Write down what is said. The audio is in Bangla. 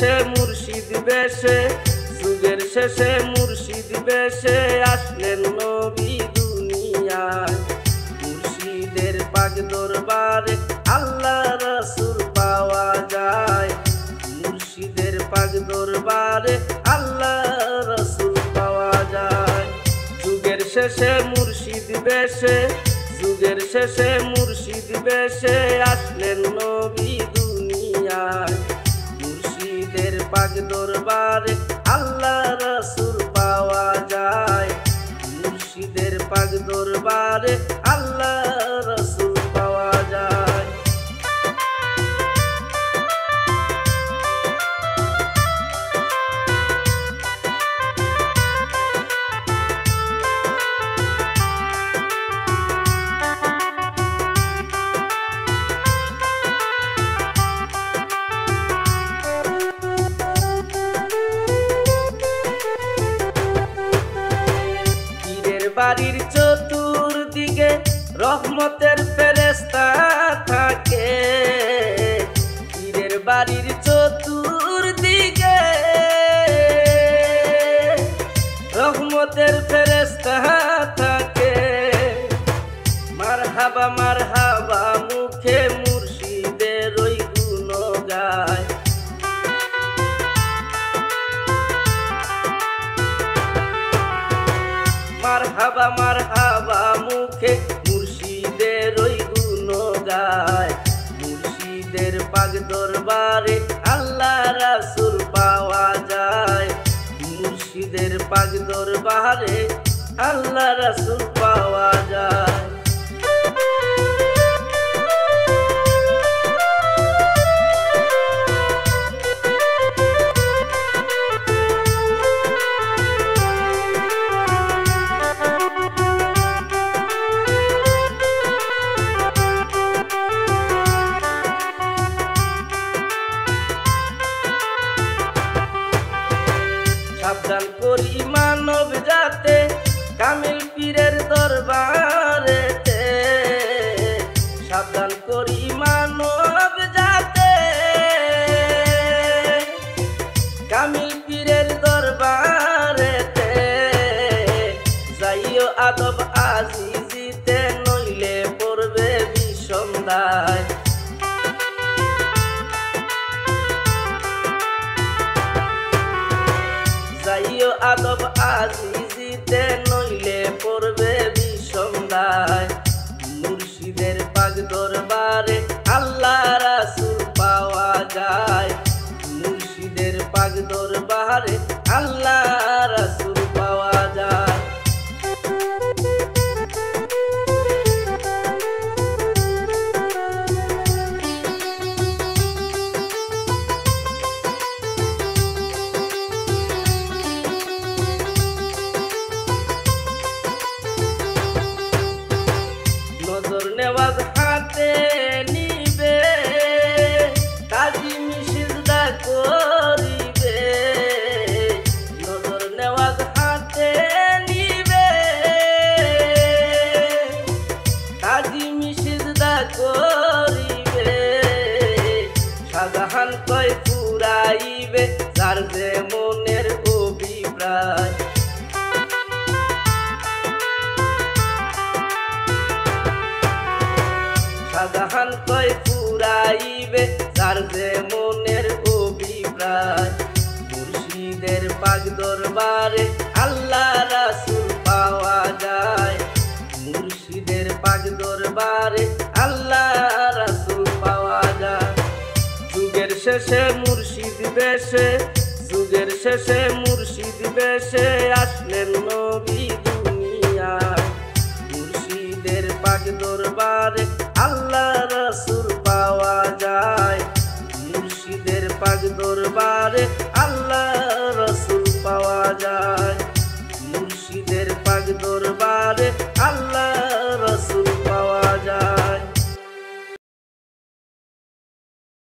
শেষে মুর্শিদ বেশে, যুগের শেষে মুর্শিদ বেশে আসলেন নবী দুনিয়ায়। মুর্শিদের পাক দরবারে আল্লাহ রাসূল পাওয়া যায়। মুর্শিদের পাক দরবারে আল্লাহ রাসূল পাওয়া যায়। যুগের শেষে মুর্শিদ বেশে, যুগের শেষে মুর্শিদ বেশে আসলেন নবী দুনিয়ায়। মুর্শিদের পাক দরবারে আল্লাহ রাসূল পাওয়া যায়। মুর্শিদের পাক দরবারে আল্লাহ রাসূল পাওয়া যায়। বাড়ির চতুর্দিকে রহমতের ফেরেশতা থাকে। পীরের বাড়ির চতুর্দিকে রহমতের ফেরেশতা থাকে। মারহাবা মারহাবা মুখে মুর্শিদের ওই গুণ গায়। মারহাবা মারহাবা মুখে মুর্শিদের ওই গুণ গায়। মুর্শিদের পাক দরবারে আল্লাহ রাসূল পাওয়া যায়। মুর্শিদের পাক দরবারে আল্লাহ রাসূল পাওয়া যায়। সাবধান করি মানব জাতে কামিল পীরের দরবারেতে। সাবধান করি মানব জাতে কামিল পীরের দরবারেতে। যাইও আদব আজিজিতে নইলে পড়বে বিষম দায়। যাইও আদব আজিজিতে নইলে পড়বে বিষম দায়। মুর্শিদের পাক দরবারে আল্লাহ রাসূল পাওয়া যায়। মুর্শিদের পাক দরবারে আল্লাহ রাসূল পাওয়া যায়। নজর নেওয়াজ হাতে নিবে, তাজিম সিজদা করিবে। নজর নেওয়াজ হাতে নিবে, তাজিম সিজদা করিবে। শাহজাহান কয় ফুরাইবে যার যে মনের অভিপ্রায়। শাহজাহান কয় ফুরাইবে যার যে মনের অভিপ্রায়। মুর্শিদের পাক দরবারে আল্লাহ রাসূল পাওয়া যায়। মুর্শিদের পাক দরবারে আল্লাহ রাসূল পাওয়া যায়। যুগের শেষে মুর্শিদ বেশে, যুগের শেষে মুর্শিদ বেশে আসলেন নবী দুনিয়ায়। মুর্শিদের পাক দরবারে আল্লাহ রাসূল পাওয়া যায়। মুর্শিদের পাক দরবারে আল্লাহ রাসূল পাওয়া যায়। মুর্শিদের পাক দরবারে আল্লাহ